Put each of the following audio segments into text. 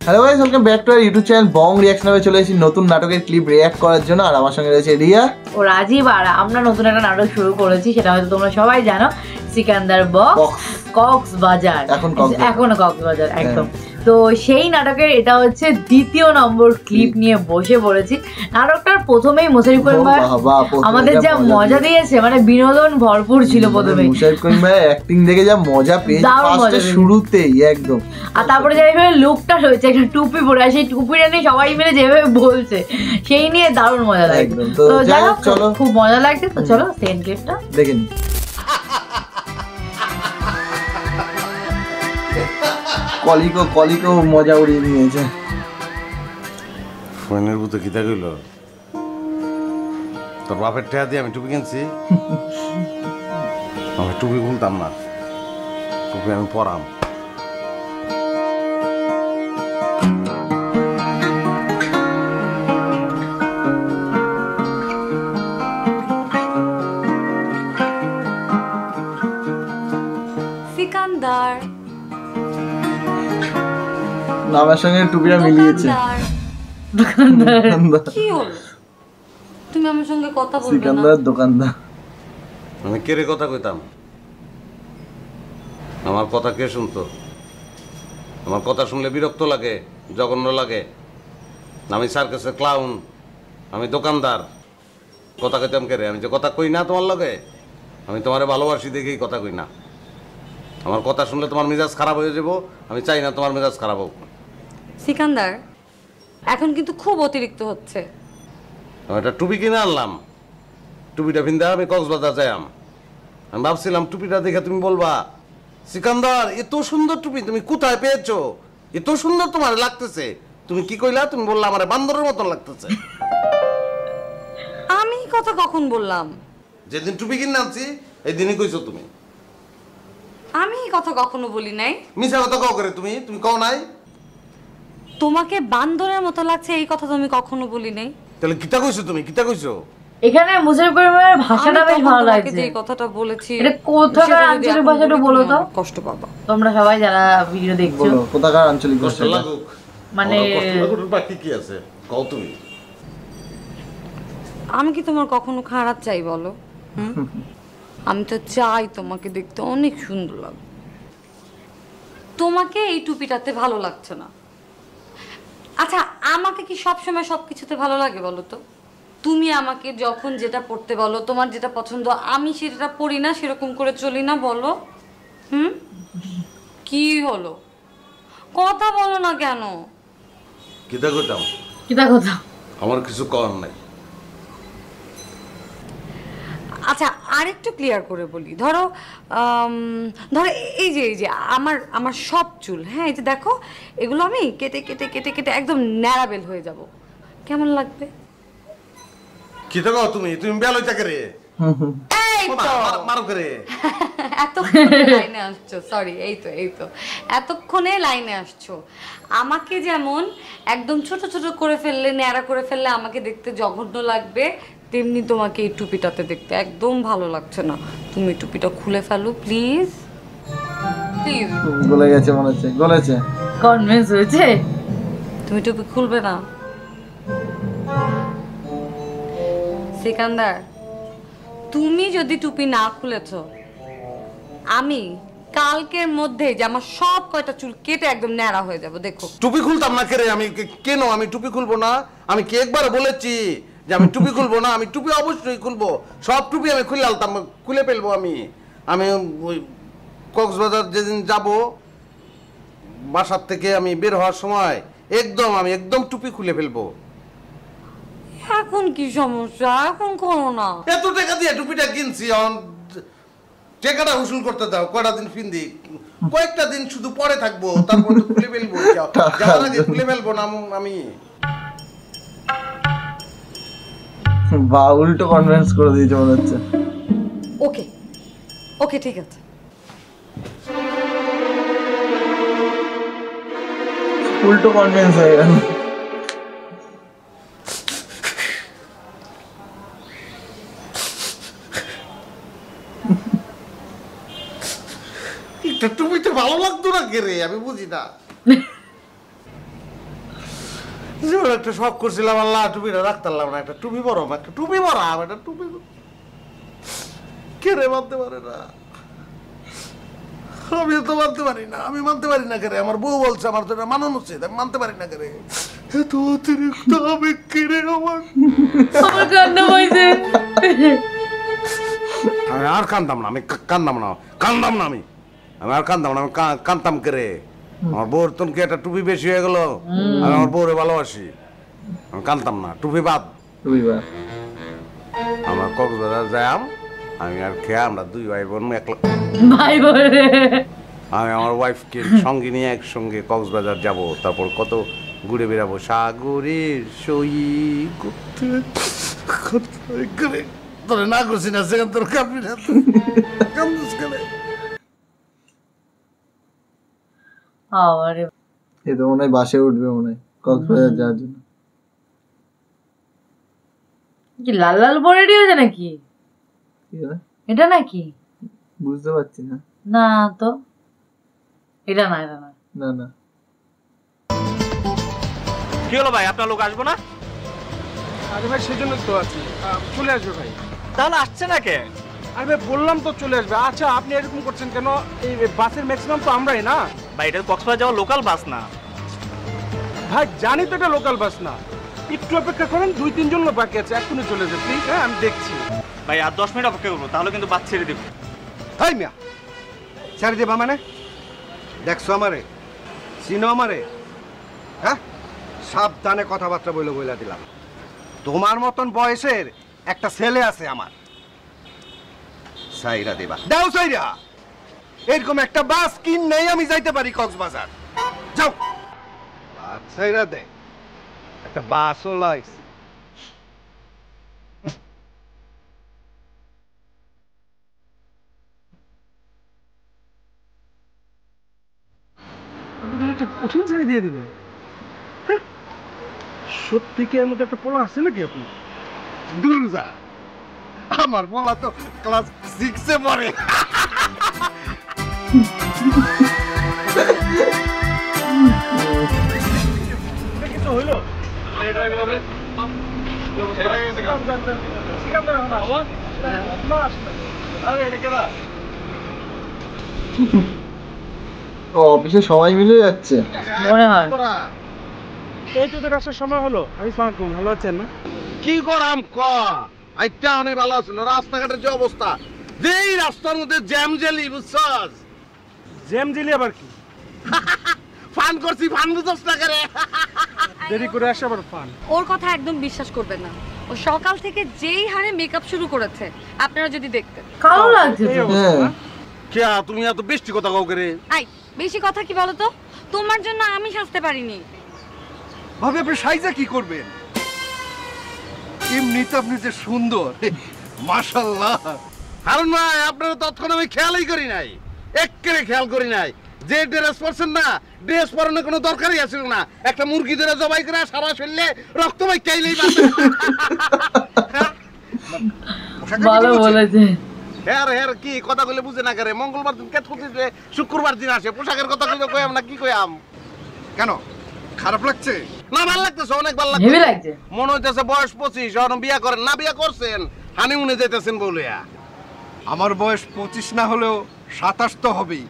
Hello guys, welcome back to our YouTube channel Bong রিঅ্যাকশনে চলে এসেছি নতুন নাটকের ক্লিপ রিঅ্যাক্ট করার জন্য। আর আমার সঙ্গে রয়েছে রিয়া ও রাজীব। আর আমরা নতুন একটা নাটক শুরু করেছি, সেটা হয়তো তোমরা সবাই জানো, সিকান্দার বক্স কক্সবাজার। এখনো কক্সবাজার একদম। তো সেই নাটকের এটা হচ্ছে দ্বিতীয় নম্বর ক্লিপ নিয়ে বসে পড়েছি। নাটকটার প্রথমেই মুশারিফ করিম ভাই আমাদের যা মজা দিয়েছে, মানে বিনোদন ভরপুর ছিল প্রথমেই। মুশারিফ করিম ভাই অ্যাক্টিং দেখে যা মজা পেয়েছি ফার্স্টে শুরুতেই একদম। আর তারপরে যেভাবে লুকটা রয়েছে, একটা টুপি পরে, আর সেই টুপিটা নিয়ে সবাই মিলে যেভাবে বলছে, সেই নিয়ে দারুণ মজা লাগছে। তো যাই হোক, খুব মজা লাগছে। তো চলো সেকেন্ড ক্লিপটা দেখে নি। কলিকো মজা উড়িয়ে নিয়েছে। ফোনের বুতে কিতা কইল, তোর বাপের টেহা দিয়ে আমি টুপি কিনছি। আমি টুপি খুলতাম না, টুপি আমি পরাম। সিকান্দার নামের সঙ্গে টুপিটা মিলিয়েছে। কি হলো, তুমি আমার সঙ্গে কথা বলবে না? সিকান্দার দোকানদার। আমি কেরে কথা কইতাম? আমার কথা কে শুনতো? আমার কথা শুনলে বিরক্ত লাগে, জঘন্য লাগে। আমি সার্কাসের ক্লাউন, আমি দোকানদার। কথা কইতাম কেরে? আমি যে কথা কই না তোমার লগে, আমি তোমারে ভালোবাসি দেখেই কথা কই না। আমার কথা শুনলে তোমার মেজাজ খারাপ হয়ে যাব, আমি চাই না তোমার মেজাজ খারাপ হোক। সিকান্দার, এখন কিন্তু খুব অতিরিক্ত হচ্ছে। আমি একটা টুপি কিনে আনলাম, টুপিটা পিন্দা আমি কক্সবাজার যাইলাম। আমি ভাবছিলাম টুপিটা দেখে তুমি বলবা, সিকান্দার এত সুন্দর টুপি তুমি কোথায় পেয়েছো, এত সুন্দর তোমার লাগতেছে। তুমি কি কইলা? তুমি বললা আমার বান্দরের মতন লাগতেছে। আমি কথা কখন বললাম? যেদিন টুপি কিনে আনছি এই দিনই কইছো তুমি। আমি কথা কখনো বলি নাই। মিছা কথা কও করে তুমি? তুমি কও নাই? তোমাকে বান্দরের মতো লাগছে এই কথা তো আমি কখনো বলি নাই। তাহলে কিতা কইছো তুমি? কিতা কইছো? এখানে মুশারিফ করিমের ভাষাটা বেশ ভালো লাগছে। যে কথাটা বলেছি এটা কোথাকার আঞ্চলিক ভাষাটা বলো তো? কষ্ট পাবা তোমরা সবাই যারা ভিডিও দেখছো, বলো কোথাকার আঞ্চলিক কষ্ট ভাষা? লাগুক, মানে কষ্ট লাগুক বাকি কি আছে কও তুমি। আমি কি তোমার কখনো খারাপ চাই বলো? আমি তো চাই তোমাকে দেখতে অনেক সুন্দর লাগে। তোমাকে এই টুপিটাতে ভালো লাগছে না। আচ্ছা, আমাকে কি সবসময় সবকিছুতে ভালো লাগে বলো তো? তুমি আমাকে যখন যেটা পড়তে বলো, তোমার যেটা পছন্দ, আমি সেটা পড়ি না, সেরকম করে চলি না বলো? কি হলো, কথা বলো না কেন? কিতা কইতাম? কিতা কথা? আমার কিছু করার নাই। আচ্ছা, আরেকটু ক্লিয়ার করে বলি। ধরো ধরো এই যে আমার সব চুল, হ্যাঁ এই যে দেখো, এগুলো আমি কেটে কেটে কেটে কেটে একদম ন্যাড়াবেল হয়ে যাব, কেমন লাগবে? কিতা কও তুমি? তুমি বেল হইতা করে? এই তো মারো করে। এতক্ষণে লাইনে আসছো, সরি, এই তো এতক্ষণে লাইনে আসছো। আমাকে যেমন একদম ছোট ছোট করে ফেললে, ন্যাড়া করে ফেললে আমাকে দেখতে জঘন্য লাগবে, তেমনি তোমাকে এই টুপিটাতে দেখতে একদম ভালো লাগছে না। তুমি টুপিটা খুলে ফেলো প্লিজ, প্লিজ। গলে গেছে মনে হচ্ছে, গলেছে। কনভিন্স হয়েছে? তুমি টুপি খুলবে না? সিকান্দার, তুমি যদি টুপি না খুলেছ, আমি কালকের মধ্যে যে আমার সব কয়টা চুল কেটে একদম ন্যাড়া হয়ে যাব, দেখো। টুপি খুলতাম না কেরে? আমি কেন আমি টুপি খুলবো না? আমি কি একবার বলেছি যে আমি টুপি খুলবো না? আমি টুপি অবশ্যই খুলবো, সব টুপি আমি খুলে আলতাম, খুলে ফেলবো। আমি ওই কক্সবাজার যেদিন যাব, বাসার থেকে আমি বের হওয়ার সময় আমি একদম টুপি খুলে ফেলবো। এখন কি সমস্যা? এখন করো না। এত টাকা দিয়ে টুপিটা কিনছি, টাকাটা উসুল করতে দাও। কয়টা দিন পিন্দি, কয়েকটা দিন শুধু পরে থাকবো, তারপর তো খুলে ফেলবো। যাওয়ার আগে খুলে ফেলবো না আমি। বা উল্টো কনভিন্স করে দিয়েছে মনে হচ্ছে। ওকে ওকে, ঠিক আছে। উল্টো কনভিন্স হয়ে গেল। টুপিতে ভালো লাগতো না কে রে? আমি বুঝি না। জীবনে একটা শখ করছিলাম, আল্লাহ টুপিটা রাখতাম না, একটা টুপি পরাম, একটা টুপি পরাম, একটা টুপি কে রে মানতে পারে না। আমি তো মানতে পারি না, আমি মানতে পারি না কেরে। আমার বউ বলছে আমার তো এটা মানানো উচিত, আমি মানতে পারি না কেরে। এত অতিরিক্ত আবেগ কেড়ে আমার কান্না পাইছে। আমি আর কান্দাম না, আমি কান্দাম না, কান্দাম না, আমি আর কান্দাম না, আমি কান্দাম কেরে। আমার বউর তখন কি একটা টুপি বেশি হয়ে গেল, আমি আমার বউরে ভালোবাসি, আমি কান্দাম না। টুপি বাদ, আমার কক্সবাজার যাইম, আমি আর খেয়ে আমরা দুই ভাই বোন একলা, ভাই বোন আমি আমার ওয়াইফকে সঙ্গে নিয়ে একসঙ্গে কক্সবাজার যাব, তারপর কত ঘুরে বেড়াবো সাগরের সই তোরে না করছি না সেখান তোর কাঁদবি না, কান্দুস কেন? আরে এ তো মনে হয় বাসে উঠবে মনে হয় কক্সবাজার যাওয়ার জন্য। কি লাল লাল বড়ি হয়েছে নাকি? কি হলো? এটা নাকি? বুঝতে পারছি না। না তো এটা না, এটা না। না না কি হলো ভাই, আপনার লোক আসবো না? আরে ভাই সেজন্য তো আছি, চলে আসবে ভাই। তাহলে আসছে না কে? আরে ভাই বললাম তো চলে আসবে। আচ্ছা আপনি এরকম করছেন কেন? এই বাসের ম্যাক্সিমাম তো আমরাই না ভাই, এটা কক্সবাজার যাওয়া লোকাল বাস না ভাই, জানি তো এটা লোকাল বাস না। একটু অপেক্ষা করেন, 2-3 জন লোক বাকি আছে, এক্ষুনি চলে যাবে প্লিজ। হ্যাঁ আমি দেখছি ভাই, আর 10 মিনিট অপেক্ষা করবো, তাহলে কিন্তু বাস ছেড়ে দেবো। হাই মিয়া, ছেড়ে দেবা মানে? দেখছো আমারে, চিনো আমারে? হ্যাঁ, সাবধানে কথাবার্তা বইলা দিলাম। তোমার মতন বয়সের একটা ছেলে আছে আমার, সাইরা দেবা দাও সাইরা। এরকম একটা বাস কিন নেই আমি যাইতে পারি কক্সবাজার, যাও বাস সাইরা দে। একটা বাসও লাইস একটা কঠিন ছেড়ে দিয়ে দিবে। সত্যি কি এর মধ্যে একটা পোলা আছে নাকি আপনি? দুর্জা, আমার বলা তো ক্লাস 6-এ পড়ে। কিছু হইলো? ও অফিসে সময় মিলে যাচ্ছে মনে হয়। এই তো তোর আসার সময় হলো। আমি সালাম, ভালো আছেন না? কি করাম ক? আইটা অনেক ভালো আছিল, রাস্তাঘাটের যে অবস্থা, যেই রাস্তার মধ্যে জ্যাম জেলি, বুঝছস? জ্যাম জিলি আবার কি? ফান করছি, ফান বুঝছস না করে? দেরি করে আসে আবার ফান। ওর কথা একদম বিশ্বাস করবেন না। ও সকাল থেকে যেই হারে মেকআপ শুরু করেছে, আপনারা যদি দেখতেন। কালো লাগছে তো। হ্যাঁ কে তুমি এত বেশি কথা কাউ করে? আই বেশি কথা কি বলো তো? তোমার জন্য আমি সাজতে পারিনি। ভাবে আপনি সাইজা কি করবেন? এমনিতে আপনি যে সুন্দর, মাশাআল্লাহ। হারুন ভাই, আপনারা তৎক্ষণ আমি খেয়ালই করি নাই, এক্কেরে খেয়াল করি নাই। যে ড্রেস পরছেন না, ড্রেস পরানোর কোনো দরকারই আছিল না। একটা মুরগি ধরে জবাই করে সারা শরীরে রক্ত বাই চাইলেই ভালো বলেছে। হ্যাঁ কি কথা কইলে বুঝে না করে? মঙ্গলবার দিন কেট করতে, শুক্রবার দিন আসে, পোশাকের কথা কইলে কইয়াম না, কি কইয়াম? কেন খারাপ লাগছে? না, ভালো লাগতেছে, অনেক ভালো হেভি লাগছে। লাগছে। মনে হইতেছে বয়স 25, এখন বিয়া করেন না, বিয়া করছেন, হানিমুনে যাইতেছেন বলিয়া। আমার বয়স 25 না হলেও 27 তো হবেই।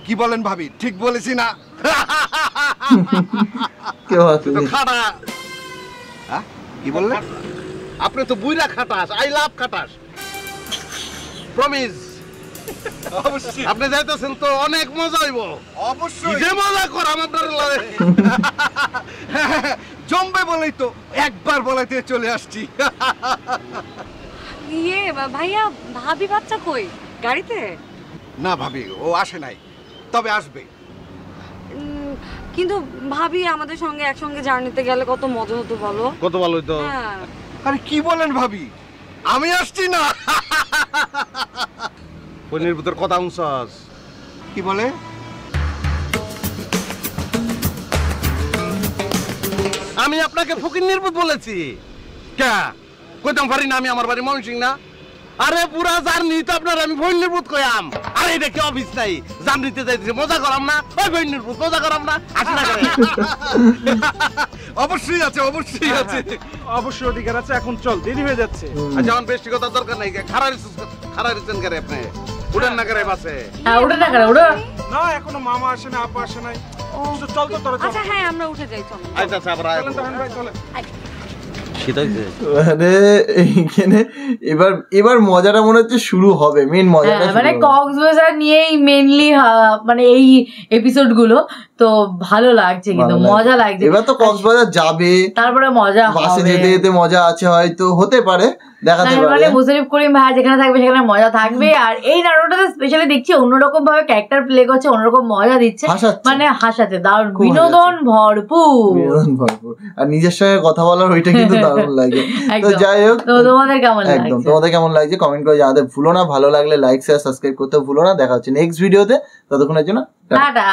কি বলেন ভাবি, ঠিক বলেছি না? কেউ আছে তো খাটা, হ্যাঁ কি বললেন? আপনি তো বুইরা খাটাস, আই লাভ খাটাস। প্রমিস, অবশ্যই আপনি যাইতেছেন তো অনেক মজা হইব। অবশ্যই যে মজা করাম আপনার লগে। জমবে বলেই তো একবার বলাইতে চলে আসছি। ইয়ে ভাইয়া, ভাবি বাচ্চা কই? গাড়িতে? না ভাবি, ও আসে নাই, তবে আসবে। কিন্তু ভাবি আমাদের সঙ্গে একসঙ্গে জার্নিতে গেলে কত মজা হতো বলো? কত ভালো হইতো। হ্যাঁ। আরে কি বলেন ভাবি, আমি আসছি না। পনির ভিতর কথা উনছস। কি বলে? আমি আপনাকে ফকির নির্বোধ বলেছি? কে কইতাম পারি না? আমি আমার বাড়ি ময়মনসিং না। আরে পুরা জার্নি তো আপনার আমি ফকির নির্বোধ কইয়াম। আরে এটা কি অফিস নাই জান নিতে যাইতেছে মজা করাম না ওই বইনের মজা করাম না আসে না করে অবশ্যই আছে অবশ্যই আছে অবশ্যই অধিকার আছে, এখন চল, দেরি হয়ে যাচ্ছে। আর যেমন বেশি কথা দরকার নাই খারা রিসেন করে আপনি উড়েন না করে বাসে হ্যাঁ ওটা না করে ওটা না এখনো মামা আসে না, আপা আসে নাই। তো চল তো তোরা চল। আচ্ছা হ্যাঁ আমরা উঠে যাই চলো। আচ্ছা আচ্ছা আবার চলেন তখন ভাই চলেন। মানে এইখানে এবার মজাটা মনে হচ্ছে শুরু হবে, মেন মজাটা মানে কক্সবাজার নিয়েই মেইনলি মানে এই এপিসোড গুলো তো ভালো লাগছে, কিন্তু মজা লাগছে। এবার তো কক্সবাজার যাবে, তারপরে মজা বাসে হবে। যেতে যেতে মজা আছে, হয়তো হতে পারে, দেখাতে পারে। মানে মুশারিফ করিম ভাই যেখানে থাকবে সেখানে মজা থাকবে। আর এই নাটকটাতে স্পেশালি দেখছি অন্যরকম ভাবে ক্যারেক্টার প্লে করছে, অন্যরকম মজা দিচ্ছে, হাসাচ্ছে। মানে হাসাতে দারুণ, বিনোদন ভরপুর। বিনোদন ভরপুর। আর নিজের সঙ্গে কথা বলার ওইটা কিন্তু দারুণ লাগে। তো একদম। যাই হোক, তো তোমাদের কেমন একদম লাগছে? তোমাদের কেমন লাগছে কমেন্ট করে জানাতে ভুলো না। ভালো লাগলে লাইক শেয়ার সাবস্ক্রাইব করতে ভুলো না। দেখা হচ্ছে নেক্সট ভিডিওতে, ততক্ষণের জন্য টাটা। টাটা।